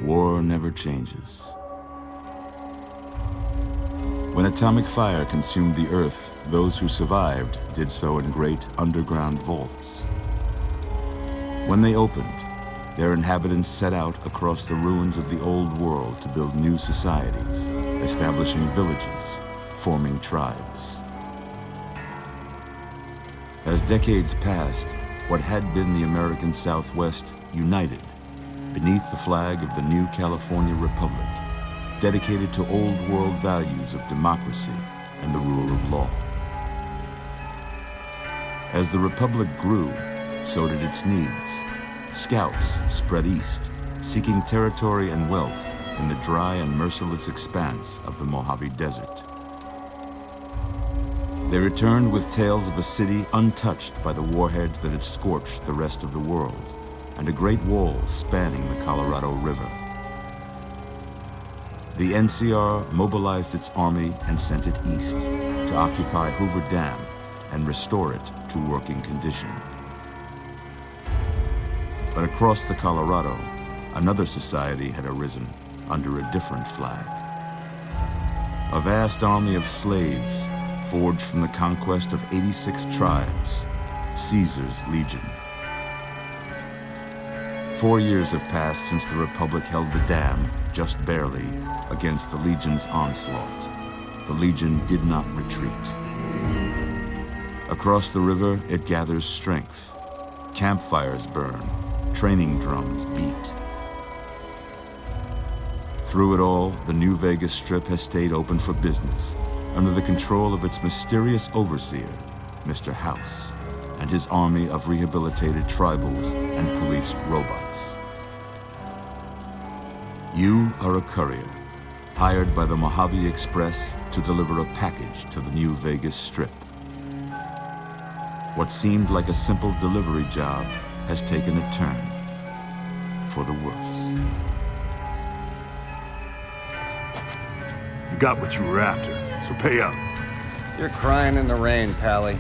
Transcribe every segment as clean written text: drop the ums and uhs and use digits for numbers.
War never changes. When atomic fire consumed the Earth, those who survived did so in great underground vaults. When they opened, their inhabitants set out across the ruins of the old world to build new societies, establishing villages, forming tribes. As decades passed, what had been the American Southwest united beneath the flag of the new California Republic, dedicated to old world values of democracy and the rule of law. As the Republic grew, so did its needs. Scouts spread east, seeking territory and wealth in the dry and merciless expanse of the Mojave Desert. They returned with tales of a city untouched by the warheads that had scorched the rest of the world, and a great wall spanning the Colorado River. The NCR mobilized its army and sent it east to occupy Hoover Dam and restore it to working condition. But across the Colorado, another society had arisen under a different flag. A vast army of slaves forged from the conquest of 86 tribes, Caesar's Legion. 4 years have passed since the Republic held the dam, just barely, against the Legion's onslaught. The Legion did not retreat. Across the river, it gathers strength. Campfires burn, training drums beat. Through it all, the New Vegas Strip has stayed open for business, under the control of its mysterious overseer, Mr. House, and his army of rehabilitated tribals and police robots. You are a courier, hired by the Mojave Express to deliver a package to the New Vegas Strip. What seemed like a simple delivery job has taken a turn for the worse. You got what you were after, so pay up. You're crying in the rain, Pally.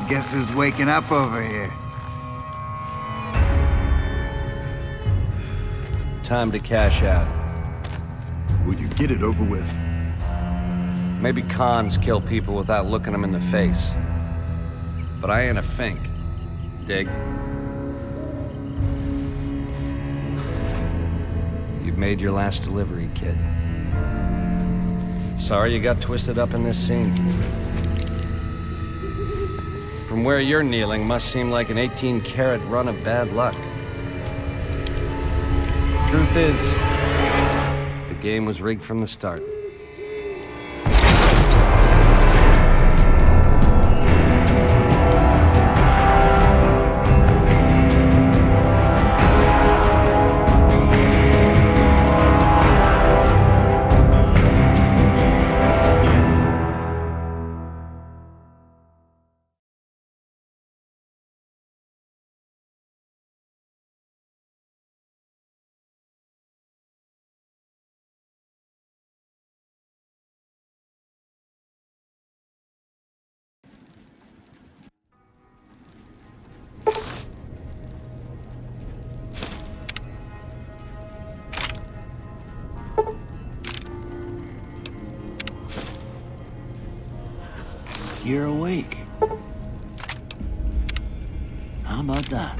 Guess who's waking up over here? Time to cash out. Will you get it over with? Maybe cons kill people without looking them in the face. But I ain't a fink. Dig? You've made your last delivery, kid. Sorry you got twisted up in this scene. From where you're kneeling must seem like an 18-carat run of bad luck. Truth is, the game was rigged from the start. You're awake. How about that?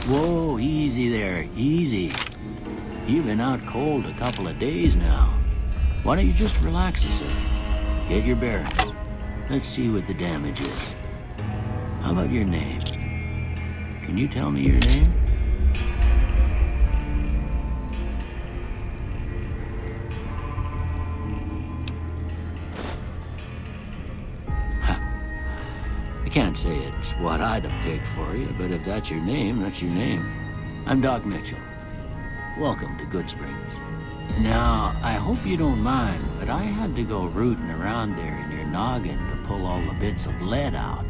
Whoa, easy there, easy. You've been out cold a couple of days now. Why don't you just relax a second? Get your bearings. Let's see what the damage is. How about your name? Can you tell me your name? I can't say it's what I'd have picked for you, but if that's your name, that's your name. I'm Doc Mitchell. Welcome to Goodsprings. Now, I hope you don't mind, but I had to go rooting around there in your noggin to pull all the bits of lead out.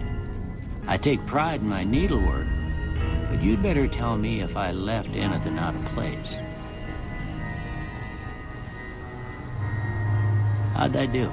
I take pride in my needlework, but you'd better tell me if I left anything out of place. How'd I do?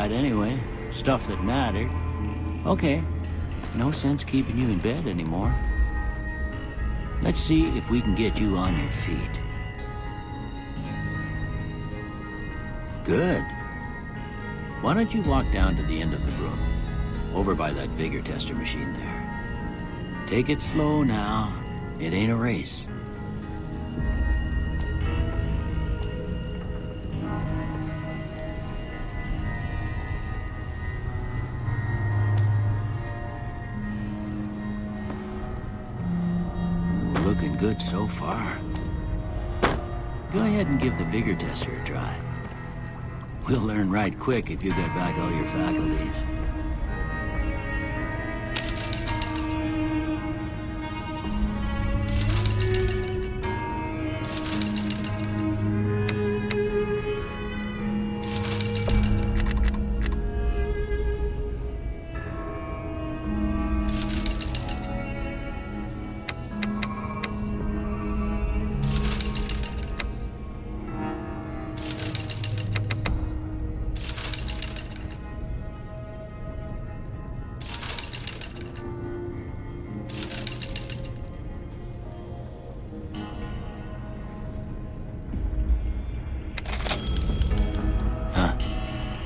tried anyway. Stuff that mattered. Okay. No sense keeping you in bed anymore. Let's see if we can get you on your feet. Good. Why don't you walk down to the end of the room? Over by that vigor tester machine there. Take it slow now. It ain't a race. Looking good so far. Go ahead and give the vigor tester a try. We'll learn right quick if you get back all your faculties.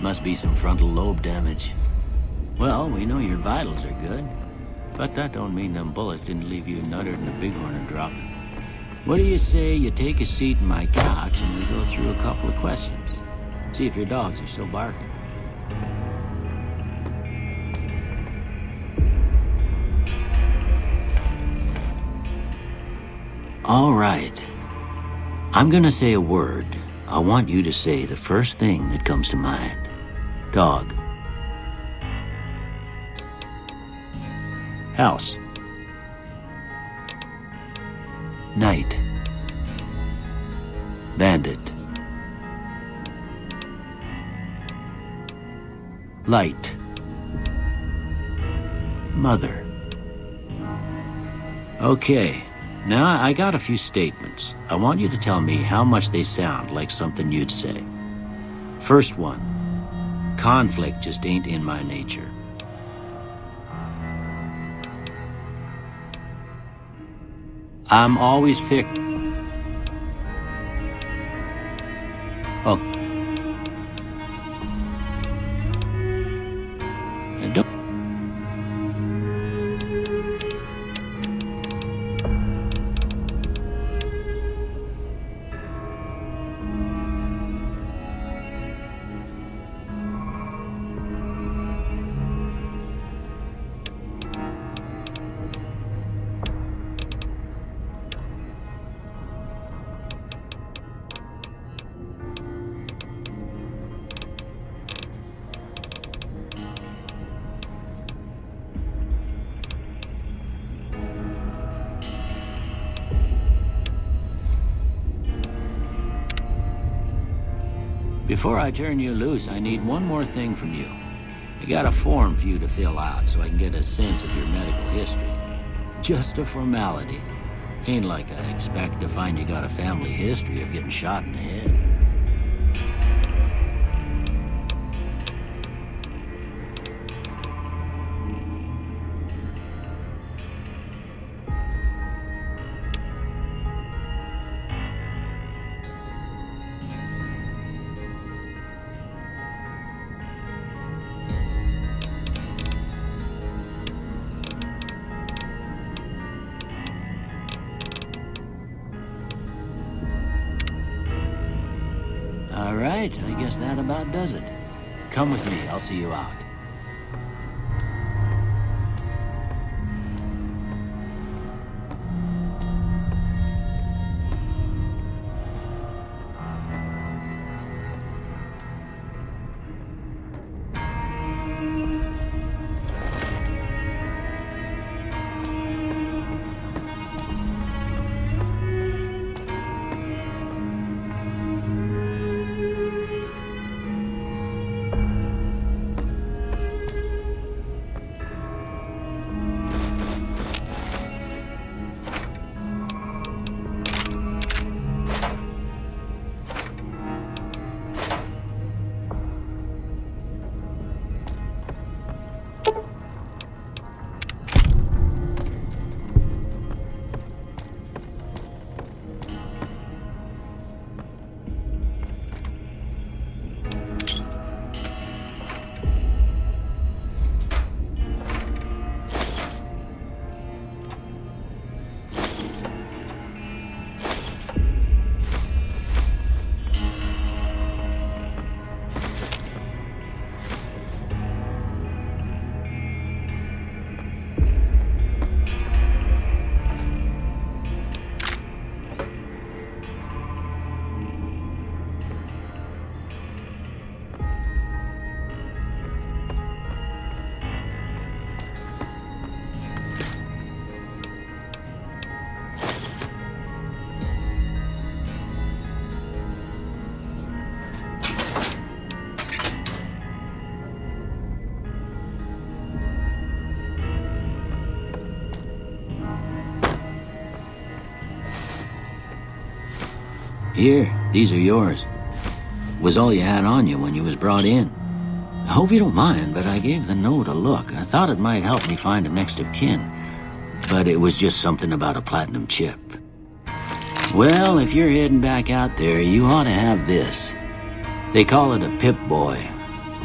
Must be some frontal lobe damage. Well, we know your vitals are good, but that don't mean them bullets didn't leave you nuttered and a bighorn are dropping. What do you say you take a seat in my couch and we go through a couple of questions? See if your dogs are still barking. All right. I'm gonna say a word. I want you to say the first thing that comes to mind. Dog. House. Night. Bandit. Light. Mother. Okay. Now, I got a few statements. I want you to tell me how much they sound like something you'd say. First one. Conflict just ain't in my nature. I'm always Oh. And don't... Before I turn you loose, I need one more thing from you. I got a form for you to fill out so I can get a sense of your medical history. Just a formality. Ain't like I expect to find you got a family history of getting shot in the head. All right, I guess that about does it. Come with me, I'll see you out. Here, these are yours. Was all you had on you when you was brought in. I hope you don't mind, but I gave the note a look. I thought it might help me find a next of kin. But it was just something about a platinum chip. Well, if you're heading back out there, you ought to have this. They call it a Pip-Boy.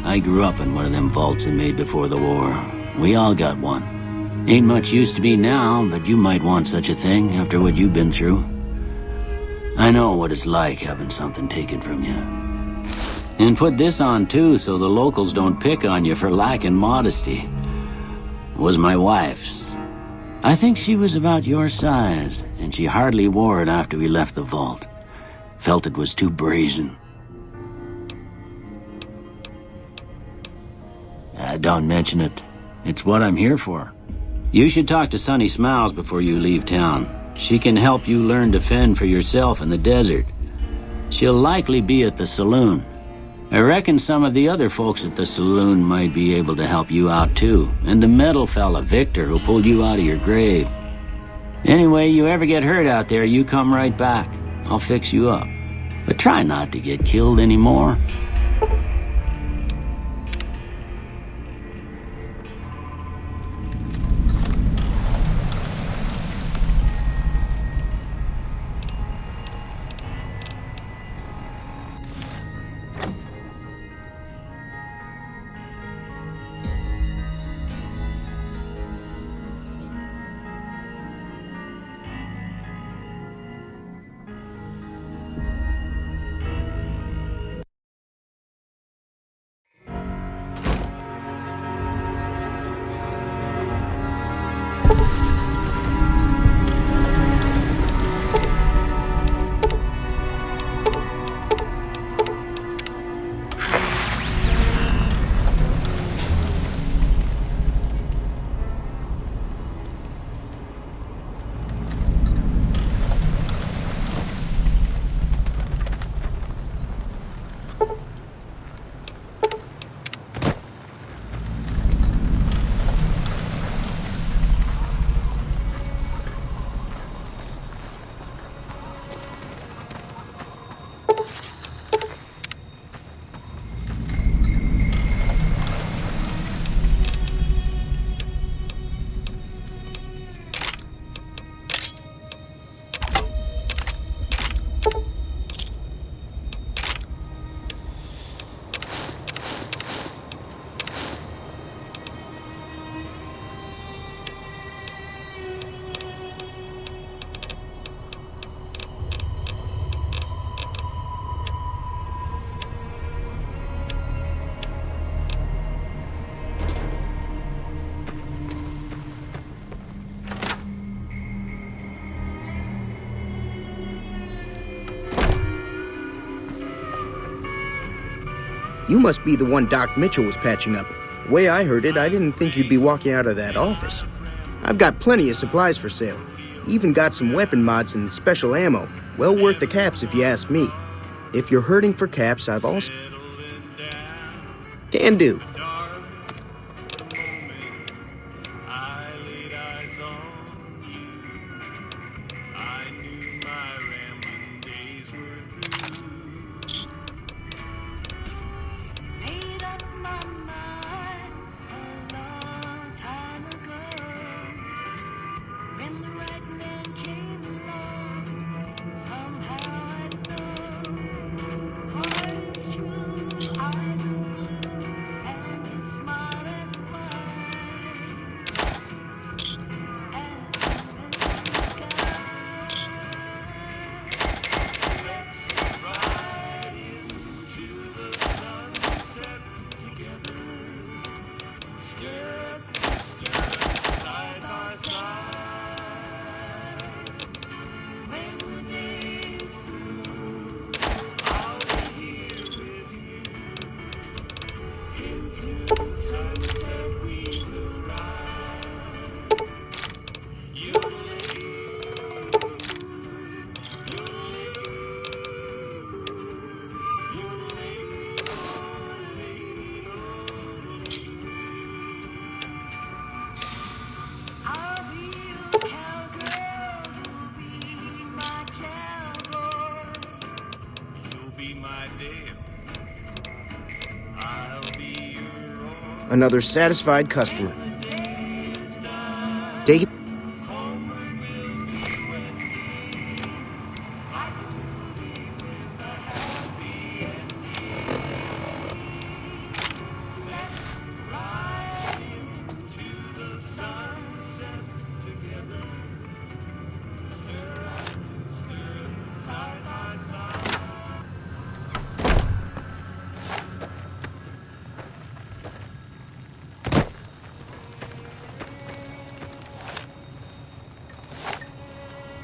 I grew up in one of them vaults they made before the war. We all got one. Ain't much use to be now, but you might want such a thing after what you've been through. I know what it's like having something taken from you. And put this on too, so the locals don't pick on you for lacking modesty. It was my wife's. I think she was about your size, and she hardly wore it after we left the vault. Felt it was too brazen. Don't mention it. It's what I'm here for. You should talk to Sunny Smiles before you leave town. She can help you learn to fend for yourself in the desert. She'll likely be at the saloon. I reckon some of the other folks at the saloon might be able to help you out too, and the metal fella, Victor, who pulled you out of your grave. Anyway, you ever get hurt out there, you come right back. I'll fix you up. But try not to get killed anymore. You must be the one Doc Mitchell was patching up. The way I heard it, I didn't think you'd be walking out of that office. I've got plenty of supplies for sale. Even got some weapon mods and special ammo. Well worth the caps if you ask me. If you're hurting for caps, I've also... Can do. Another satisfied customer. Take it.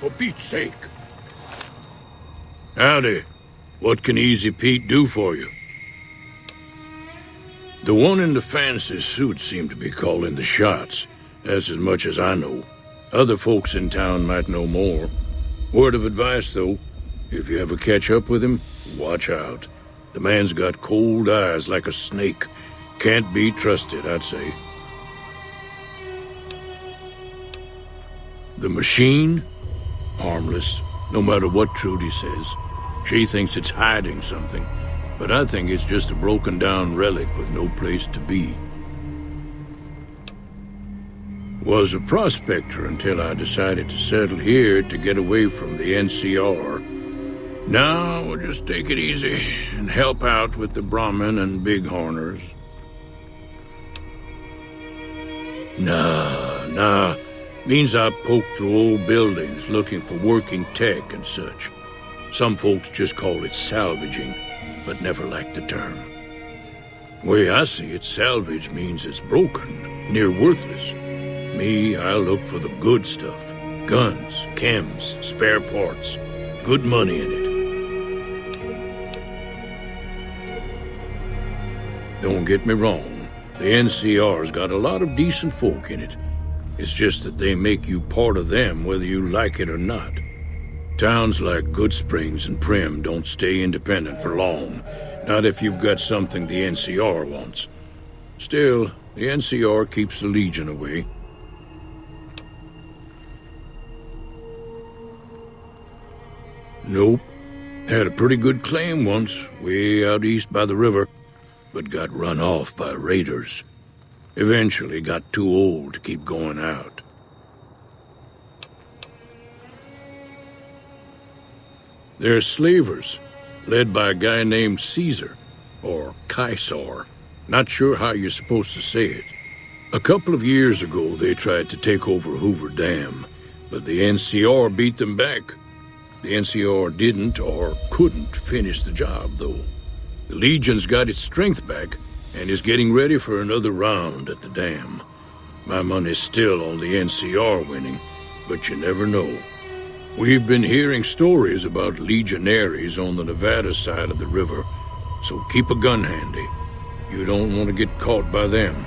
For Pete's sake. Howdy. What can Easy Pete do for you? The one in the fancy suit seemed to be calling the shots. That's as much as I know. Other folks in town might know more. Word of advice, though. If you ever catch up with him, watch out. The man's got cold eyes like a snake. Can't be trusted, I'd say. The machine? Harmless, no matter what Trudy says. She thinks it's hiding something, but I think it's just a broken-down relic with no place to be. Was a prospector until I decided to settle here to get away from the NCR. Now we'll just take it easy and help out with the Brahmin and Bighorners. Nah. Means I poke through old buildings looking for working tech and such. Some folks just call it salvaging, but never liked the term. Way I see it, salvage means it's broken, near worthless. Me, I look for the good stuff. Guns, chems, spare parts. Good money in it. Don't get me wrong, the NCR's got a lot of decent folk in it. It's just that they make you part of them whether you like it or not. Towns like Goodsprings and Prim don't stay independent for long. Not if you've got something the NCR wants. Still, the NCR keeps the Legion away. Nope. Had a pretty good claim once, way out east by the river, but got run off by raiders. Eventually got too old to keep going out. They're slavers, led by a guy named Caesar, or Caesar. Not sure how you're supposed to say it. A couple of years ago, they tried to take over Hoover Dam, but the NCR beat them back. The NCR didn't or couldn't finish the job, though. The Legion's got its strength back, and is getting ready for another round at the dam. My money's still on the NCR winning, but you never know. We've been hearing stories about legionaries on the Nevada side of the river, so keep a gun handy. You don't want to get caught by them.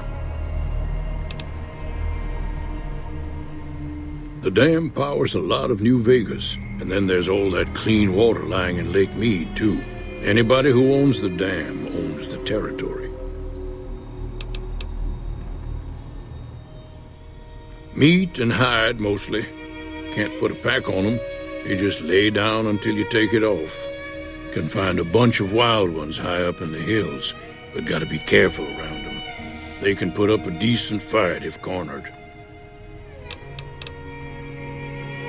The dam powers a lot of New Vegas, and then there's all that clean water lying in Lake Mead, too. Anybody who owns the dam owns the territory. Meat and hide, mostly. Can't put a pack on them. You just lay down until you take it off. Can find a bunch of wild ones high up in the hills, but gotta be careful around them. They can put up a decent fight if cornered.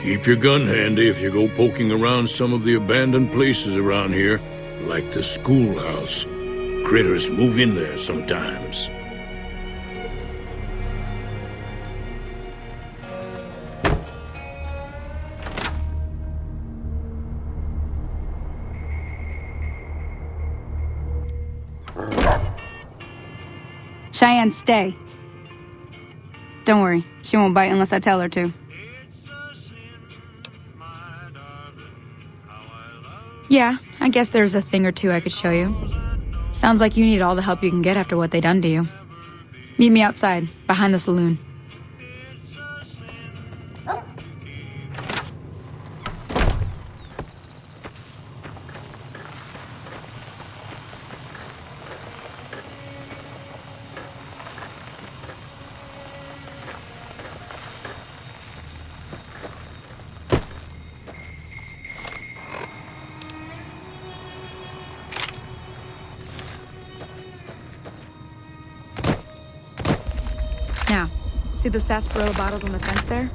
Keep your gun handy if you go poking around some of the abandoned places around here, like the schoolhouse. Critters move in there sometimes. Cheyenne, stay. Don't worry, she won't bite unless I tell her to. Yeah, I guess there's a thing or two I could show you. Sounds like you need all the help you can get after what they done to you. Meet me outside, behind the saloon. Now, see the sarsaparilla bottles on the fence there?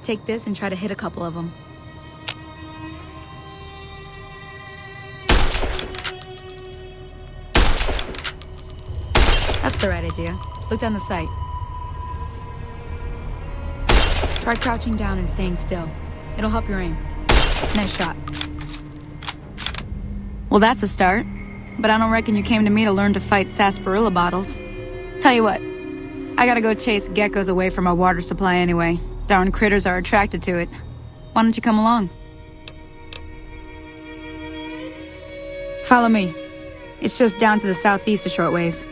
Take this and try to hit a couple of them. That's the right idea. Look down the sight. Try crouching down and staying still. It'll help your aim. Nice shot. Well, that's a start. But I don't reckon you came to me to learn to fight sarsaparilla bottles. Tell you what, I gotta go chase geckos away from our water supply anyway. Darn critters are attracted to it. Why don't you come along? Follow me. It's just down to the southeast a short ways.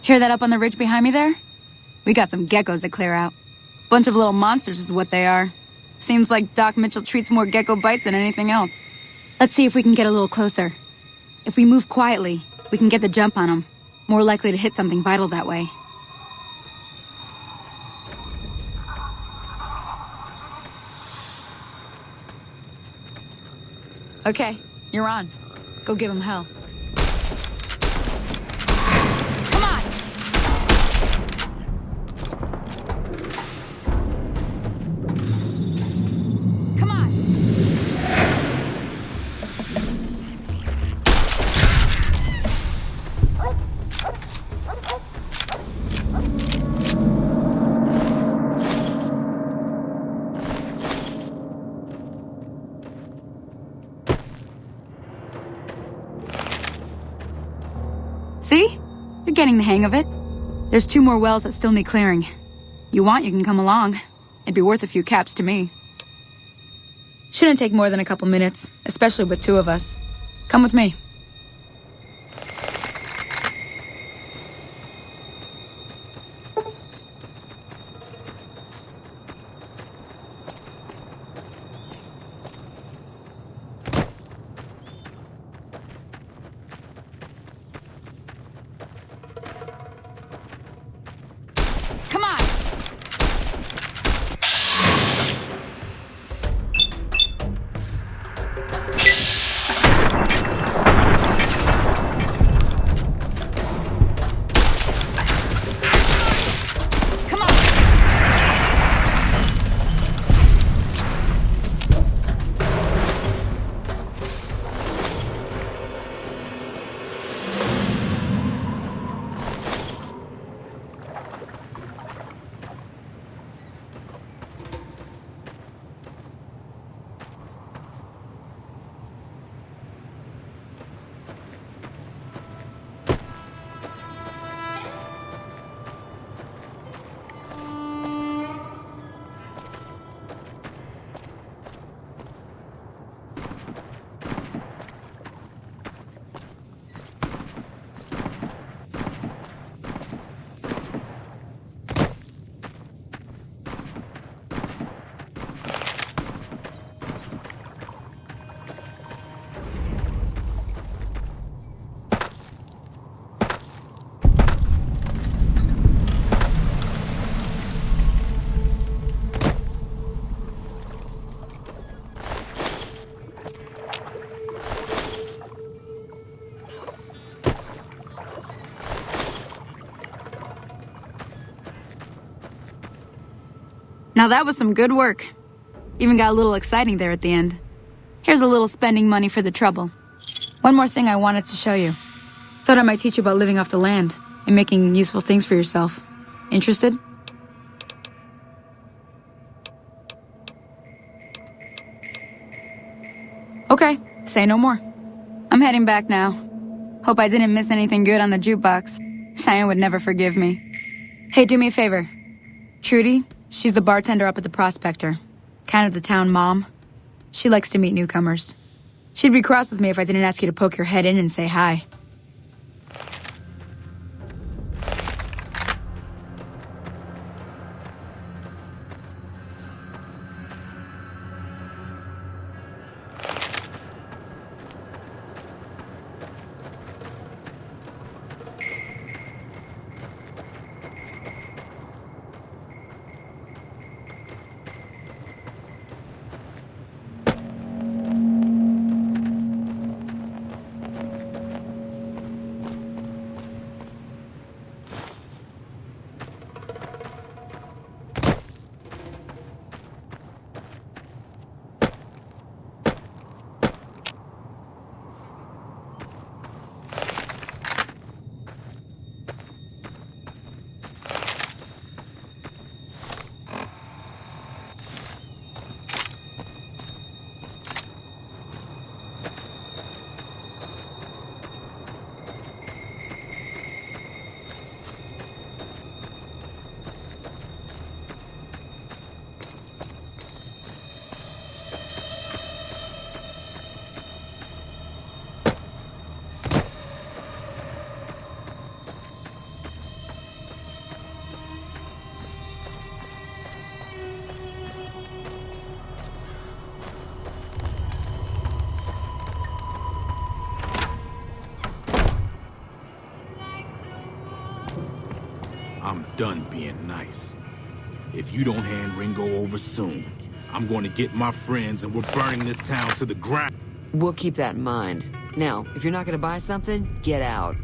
Hear that up on the ridge behind me there? We got some geckos to clear out. Bunch of little monsters is what they are. Seems like Doc Mitchell treats more gecko bites than anything else. Let's see if we can get a little closer. If we move quietly, we can get the jump on them. More likely to hit something vital that way. Okay, you're on. Go give him hell. Come on! Come on! See? You're getting the hang of it. There's 2 more wells that still need clearing. You want, you can come along. It'd be worth a few caps to me. Shouldn't take more than a couple minutes, especially with 2 of us. Come with me. Come on! Now that was some good work. Even got a little exciting there at the end. Here's a little spending money for the trouble. One more thing I wanted to show you. Thought I might teach you about living off the land and making useful things for yourself. Interested? Okay, say no more. I'm heading back now. Hope I didn't miss anything good on the jukebox. Cheyenne would never forgive me. Hey, do me a favor. Trudy, she's the bartender up at the Prospector. Kind of the town mom. She likes to meet newcomers. She'd be cross with me if I didn't ask you to poke your head in and say hi. I'm done being nice. If you don't hand Ringo over soon, I'm going to get my friends and we're burning this town to the ground. We'll keep that in mind. Now, if you're not gonna buy something, get out.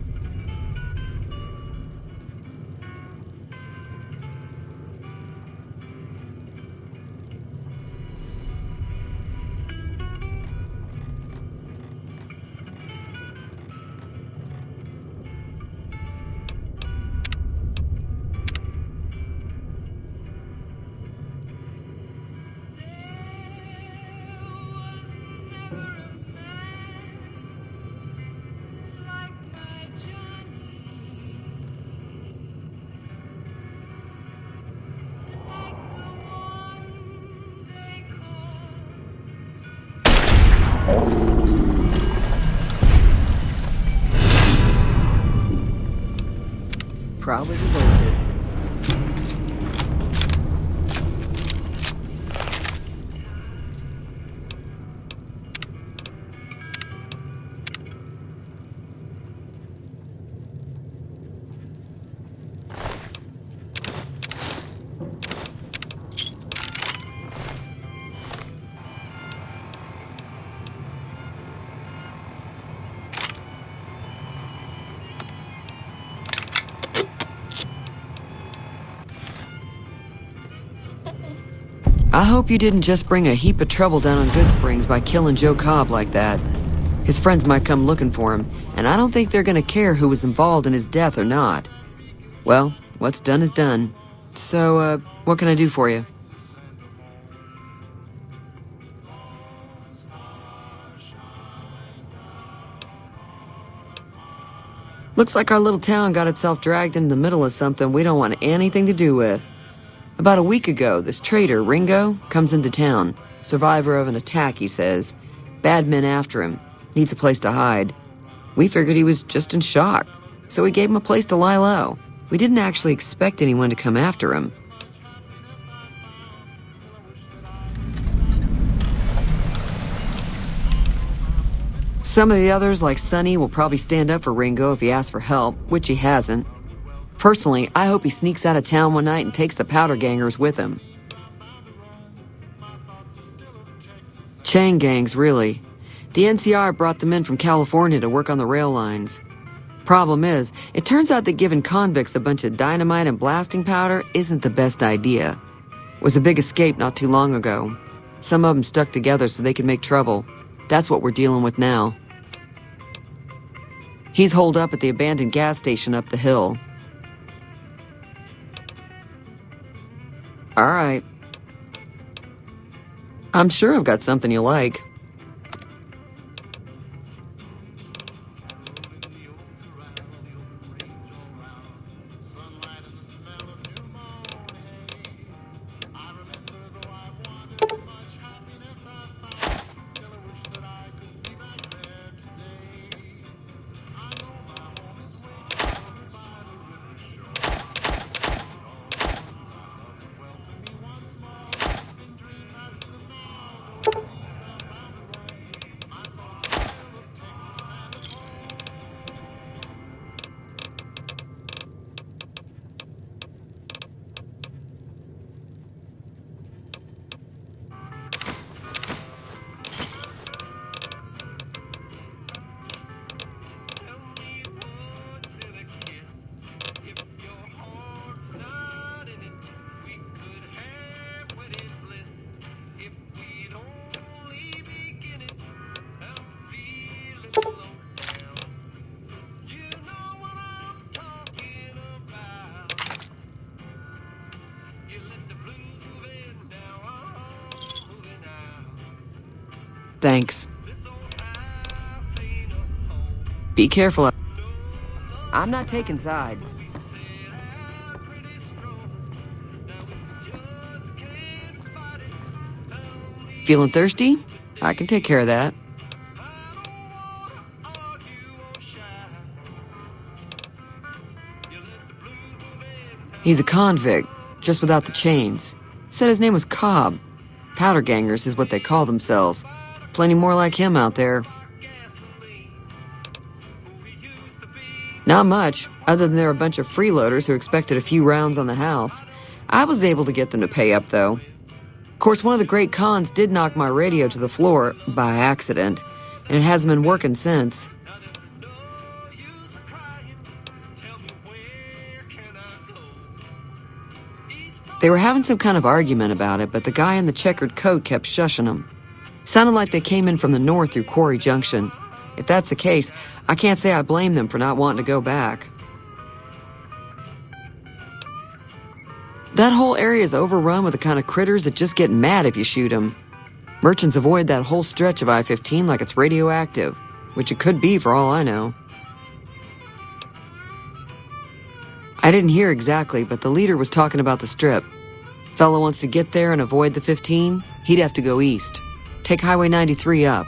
Probably deserved it. I hope you didn't just bring a heap of trouble down on Goodsprings by killing Joe Cobb like that. His friends might come looking for him, and I don't think they're gonna care who was involved in his death or not. Well, what's done is done. So, what can I do for you? Looks like our little town got itself dragged into the middle of something we don't want anything to do with. About a week ago, this traitor, Ringo, comes into town. Survivor of an attack, he says. Bad men after him. Needs a place to hide. We figured he was just in shock, so we gave him a place to lie low. We didn't actually expect anyone to come after him. Some of the others, like Sonny, will probably stand up for Ringo if he asks for help, which he hasn't. Personally, I hope he sneaks out of town one night and takes the powder gangers with him. Chain gangs, really. The NCR brought them in from California to work on the rail lines. Problem is, it turns out that giving convicts a bunch of dynamite and blasting powder isn't the best idea. Was a big escape not too long ago. Some of them stuck together so they could make trouble. That's what we're dealing with now. He's holed up at the abandoned gas station up the hill. All right. I'm sure I've got something you like. Thanks. Be careful. I'm not taking sides. Feeling thirsty? I can take care of that. He's a convict, just without the chains. Said his name was Cobb. Powder gangers is what they call themselves. Plenty more like him out there. Not much, other than they're a bunch of freeloaders who expected a few rounds on the house. I was able to get them to pay up, though. Of course, one of the great cons did knock my radio to the floor, by accident, and it hasn't been working since. They were having some kind of argument about it, but the guy in the checkered coat kept shushing them. Sounded like they came in from the north through Quarry Junction. If that's the case, I can't say I blame them for not wanting to go back. That whole area is overrun with the kind of critters that just get mad if you shoot them. Merchants avoid that whole stretch of I-15 like it's radioactive, which it could be for all I know. I didn't hear exactly, but the leader was talking about the strip. Fellow wants to get there and avoid the 15, he'd have to go east. Take Highway 93 up.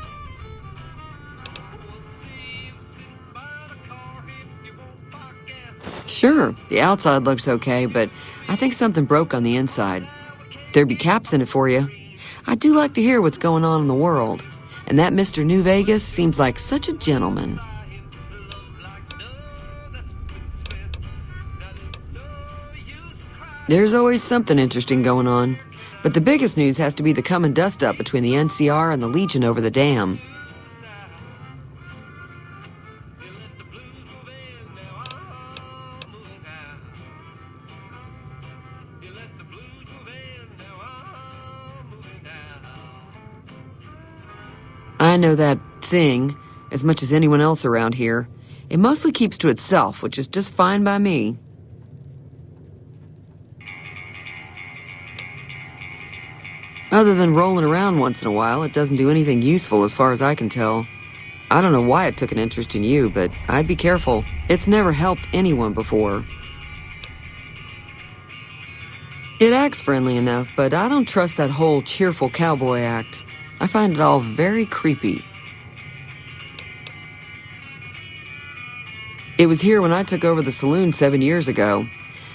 Sure, the outside looks okay, but I think something broke on the inside. There'd be caps in it for you. I do like to hear what's going on in the world, and that Mr. New Vegas seems like such a gentleman. There's always something interesting going on, but the biggest news has to be the coming dust-up between the NCR and the Legion over the dam. I know that thing as much as anyone else around here. It mostly keeps to itself, which is just fine by me. Other than rolling around once in a while, it doesn't do anything useful as far as I can tell. I don't know why it took an interest in you, but I'd be careful. It's never helped anyone before. It acts friendly enough, but I don't trust that whole cheerful cowboy act. I find it all very creepy. It was here when I took over the saloon 7 years ago.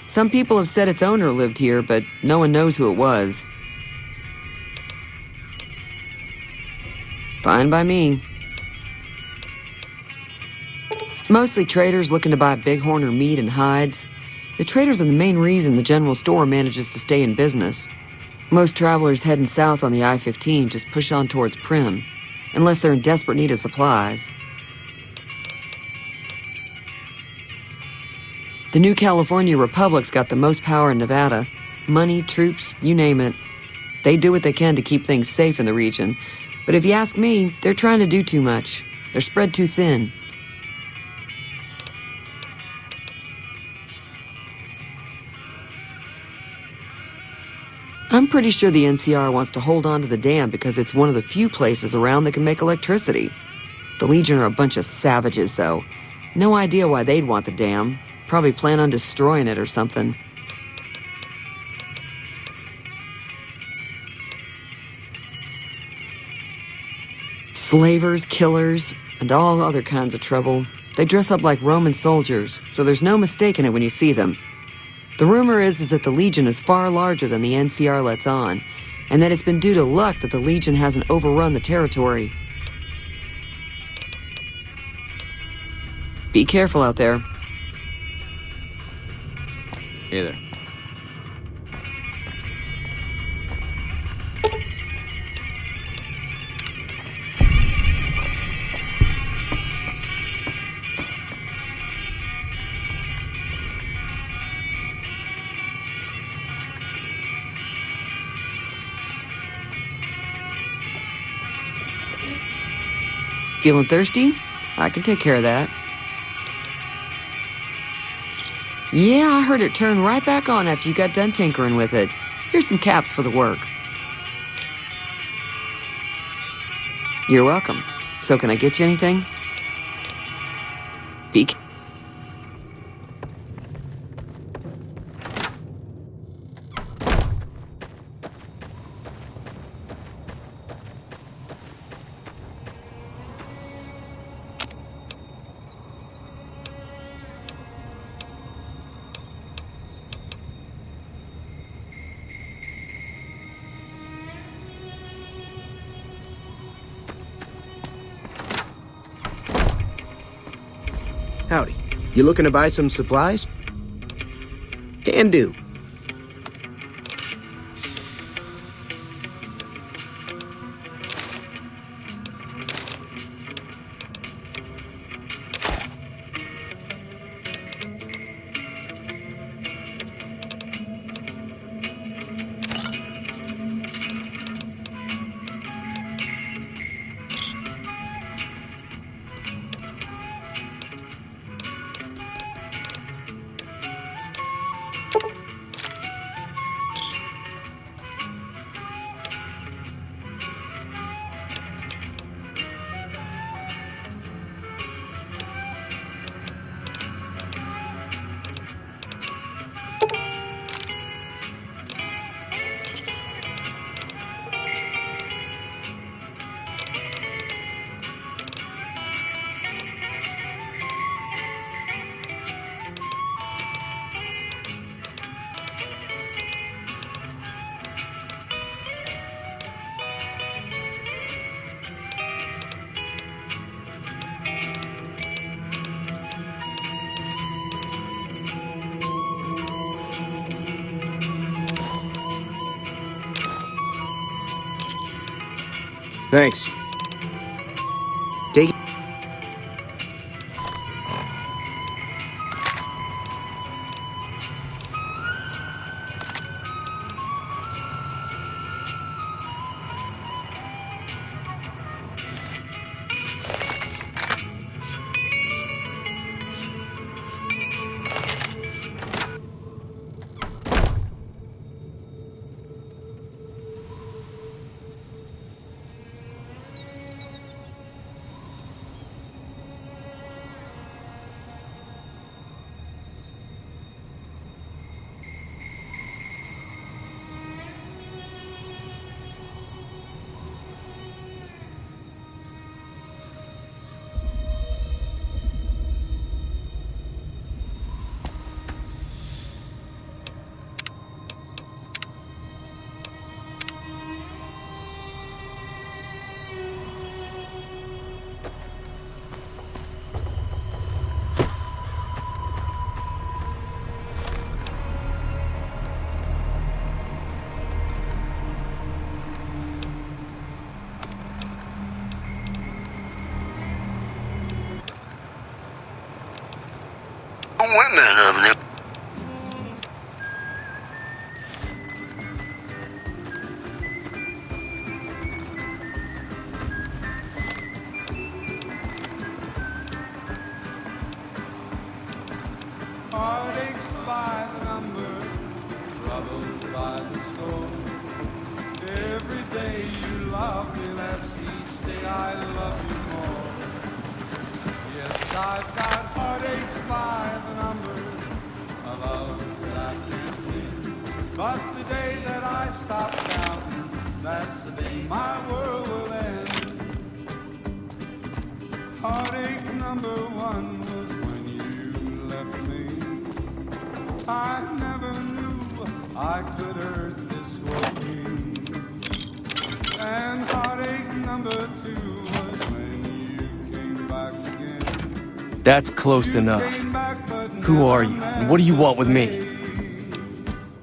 Some people have said its owner lived here, but no one knows who it was. Fine by me. Mostly traders looking to buy bighorn or meat and hides. The traders are the main reason the general store manages to stay in business. Most travelers heading south on the I-15 just push on towards Primm, unless they're in desperate need of supplies. The New California Republic's got the most power in Nevada. money, troops, you name it. They do what they can to keep things safe in the region. But if you ask me, they're trying to do too much. They're spread too thin. I'm pretty sure the NCR wants to hold on to the dam because it's one of the few places around that can make electricity. The Legion are a bunch of savages, though. No idea why they'd want the dam. Probably plan on destroying it or something. Slavers, killers, and all other kinds of trouble. They dress up like Roman soldiers, so there's no mistaking it when you see them. The rumor is that the Legion is far larger than the NCR lets on, and that it's been due to luck that the Legion hasn't overrun the territory. Be careful out there. Hey there. Feeling thirsty? I can take care of that. Yeah, I heard it turn right back on after you got done tinkering with it. Here's some caps for the work. You're welcome. So can I get you anything? Be Howdy. You looking to buy some supplies? Can do. Thanks. Take it. I've got heartaches by the number, a love that I can't win. But the day that I stop counting, that's the day my world will end. Heartache number one was when you left me. I never knew I could hurt this way. And heartache number two was when you came back again. That's close enough. Who are you, and what do you want with me?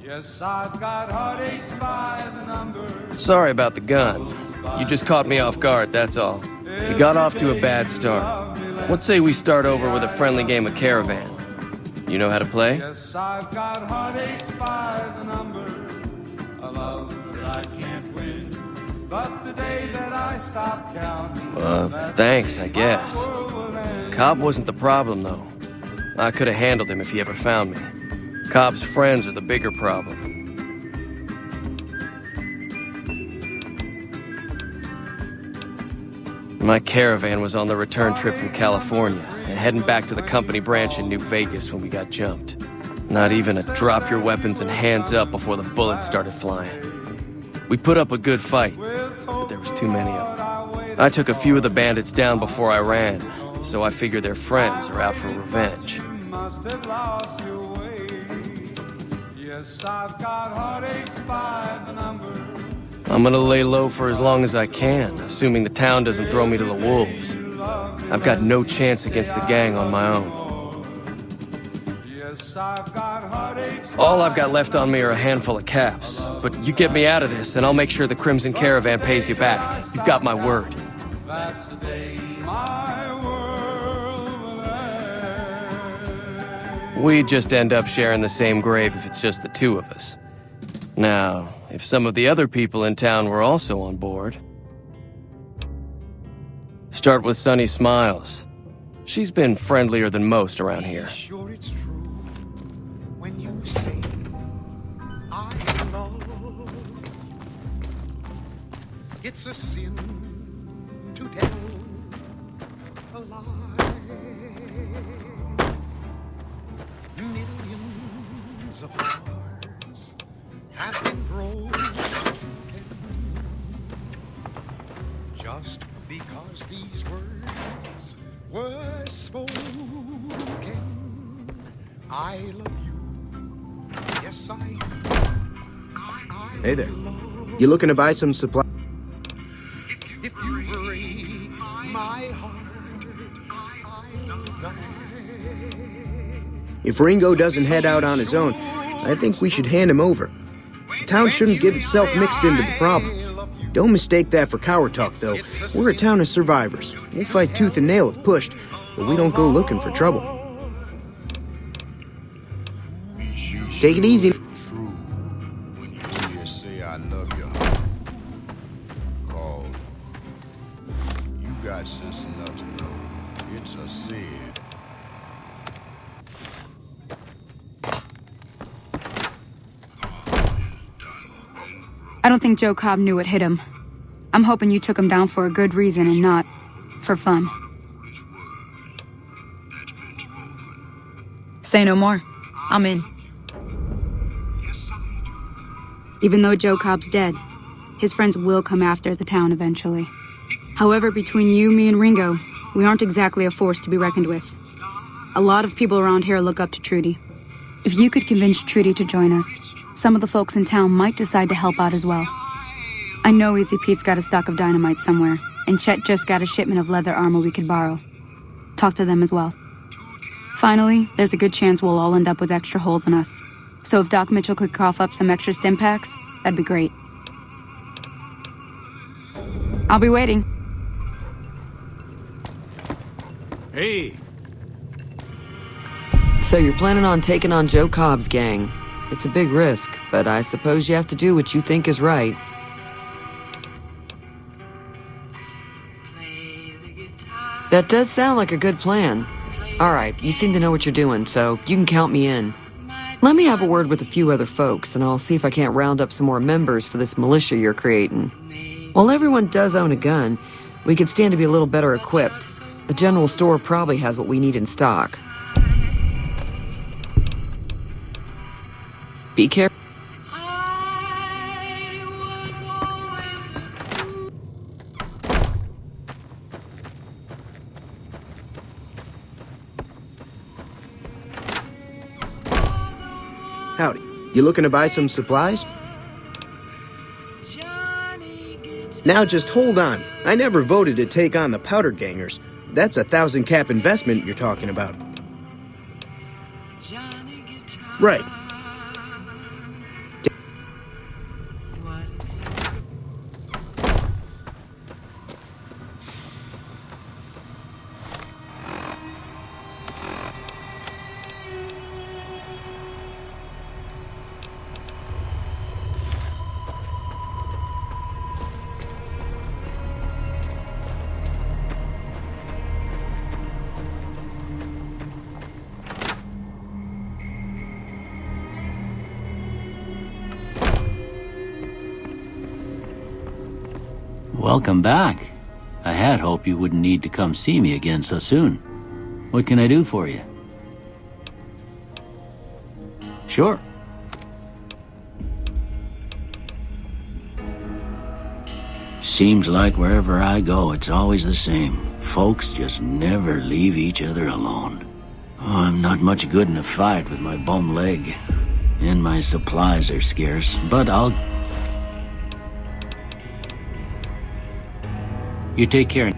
Yes, I've got heartaches by the number. Sorry about the gun. You just caught me off guard, that's all. We got off to a bad start. Let's say we start over with a friendly game of Caravan. You know how to play? Yes, I've got heartaches by the number, a love that I can't win. But the day that I stop counting, Thanks, I guess. Cobb wasn't the problem, though. I could have handled him if he ever found me. Cobb's friends are the bigger problem. My Caravan was on the return trip from California and heading back to the company branch in New Vegas when we got jumped. Not even a drop your weapons and hands up before the bullets started flying. We put up a good fight, but there was too many of them. I took a few of the bandits down before I ran, so I figure their friends are out for revenge. must have lost your way. Yes, I've got heartaches by the number. I'm gonna lay low for as long as I can, assuming the town doesn't throw me to the wolves. I've got no chance against the gang on my own. All I've got left on me are a handful of caps, but you get me out of this and I'll make sure the Crimson Caravan pays you back. You've got my word. That's the day my world will end. We just end up sharing the same grave if it's just the two of us. Now, if some of the other people in town were also on board... Start with Sunny Smiles. She's been friendlier than most around here. Sure it's true when you say I love. It's a sin to tell a lie. Millions of hearts have been broken just because these words were spoken. I love you. Yes, I Hey there. You looking to buy some supplies? If you break my heart, I'll die. If Ringo doesn't head out on his own, I think we should hand him over. The town shouldn't get itself mixed into the problem. Don't mistake that for coward talk, though. We're a town of survivors. We'll fight tooth and nail if pushed, but we don't go looking for trouble. Take it easy. True. When you say I love you, call. You got sense enough to know it's a sin. I don't think Joe Cobb knew what hit him. I'm hoping you took him down for a good reason and not for fun. Say no more. I'm in. Even though Joe Cobb's dead, his friends will come after the town eventually. However, between you, me, and Ringo, we aren't exactly a force to be reckoned with. A lot of people around here look up to Trudy. If you could convince Trudy to join us, some of the folks in town might decide to help out as well. I know Easy Pete's got a stock of dynamite somewhere, and Chet just got a shipment of leather armor we could borrow. Talk to them as well. Finally, there's a good chance we'll all end up with extra holes in us. So if Doc Mitchell could cough up some extra stim packs, that'd be great. I'll be waiting. Hey! So you're planning on taking on Joe Cobb's gang. It's a big risk, but I suppose you have to do what you think is right. That does sound like a good plan. Alright, you seem to know what you're doing, so you can count me in. Let me have a word with a few other folks, and I'll see if I can't round up some more members for this militia you're creating. While everyone does own a gun, we could stand to be a little better equipped. The general store probably has what we need in stock. Be careful. Howdy. You looking to buy some supplies? Now just hold on. I never voted to take on the powder gangers. That's a 1,000 cap investment you're talking about. Right. Welcome back. I had hoped you wouldn't need to come see me again so soon. What can I do for you? Sure. Seems like wherever I go, it's always the same. Folks just never leave each other alone. Oh, I'm not much good in a fight with my bum leg. And my supplies are scarce, but I'll... You take care.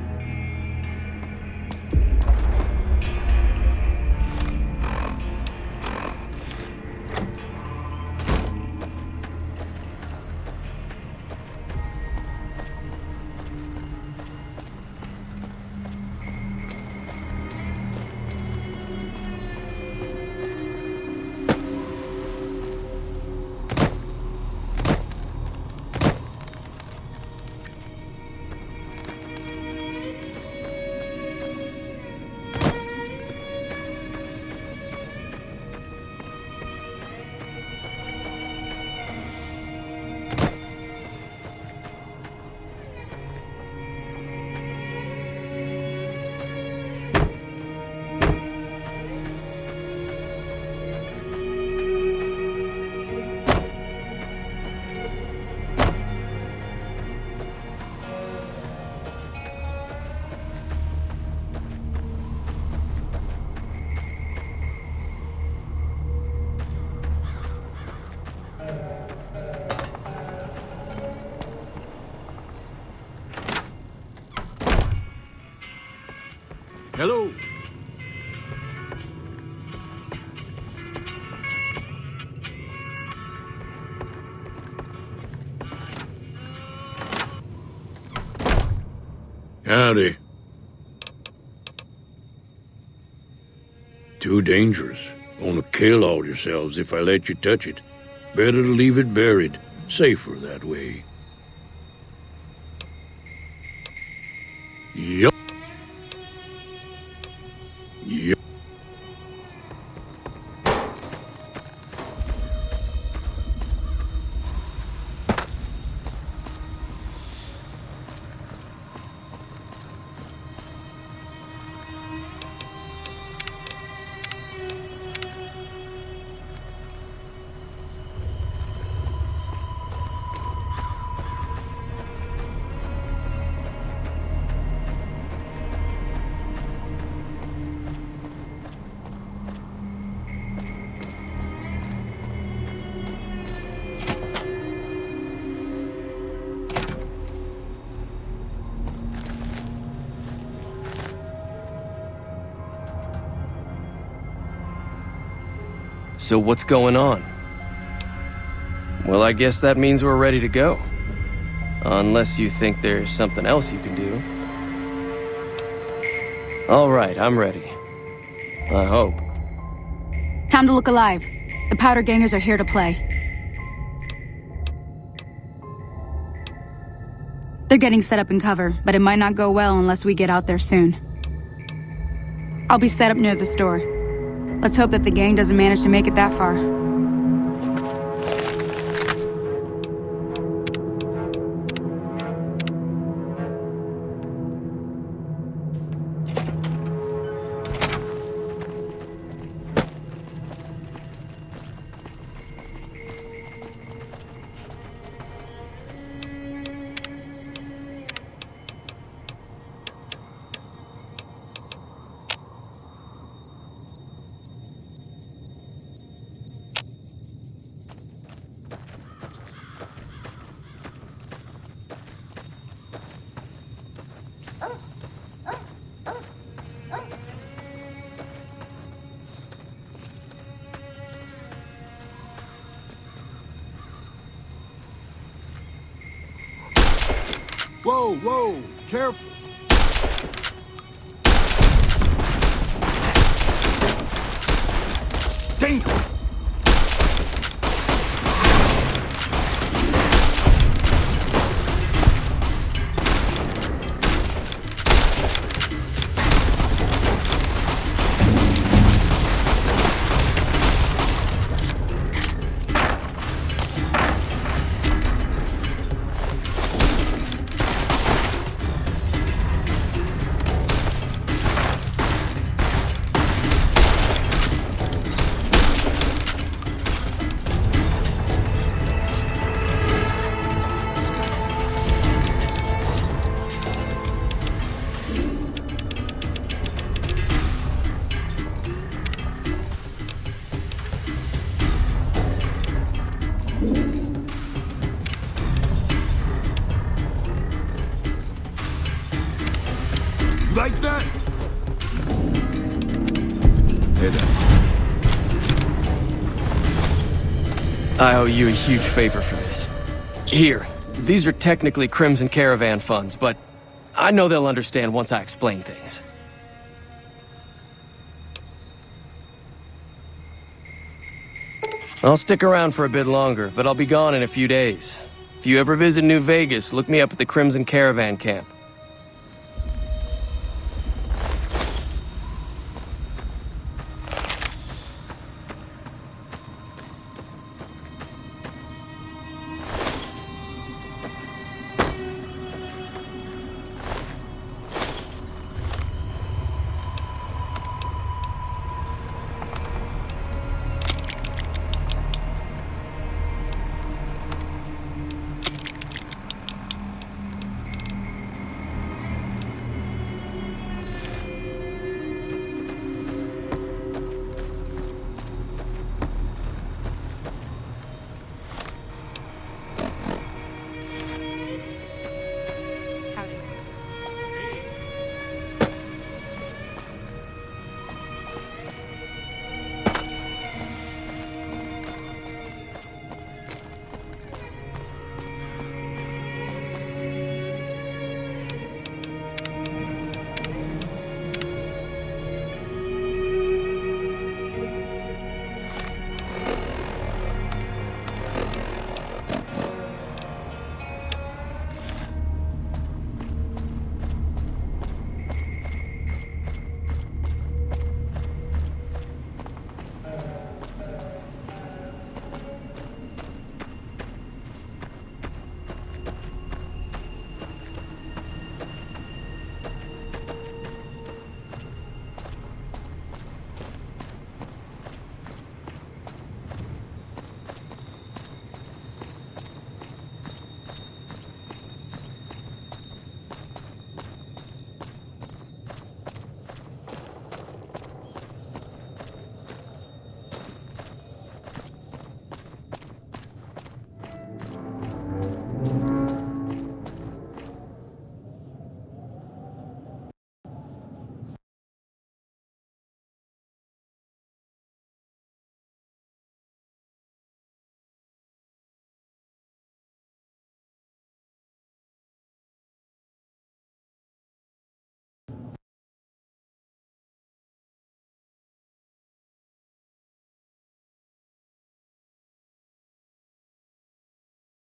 Hello. Howdy. Too dangerous. Gonna kill all yourselves if I let you touch it. Better to leave it buried. Safer that way. Yup. Yup. So what's going on? Well, I guess that means we're ready to go. Unless you think there's something else you can do. All right, I'm ready. I hope. Time to look alive. The powder gangers are here to play. They're getting set up in cover, but it might not go well unless we get out there soon. I'll be set up near the store. Let's hope that the gang doesn't manage to make it that far. Whoa, whoa, careful. Damn! Like that? Hey there. I owe you a huge favor for this. Here, these are technically Crimson Caravan funds, but I know they'll understand once I explain things. I'll stick around for a bit longer, but I'll be gone in a few days. If you ever visit New Vegas, look me up at the Crimson Caravan camp.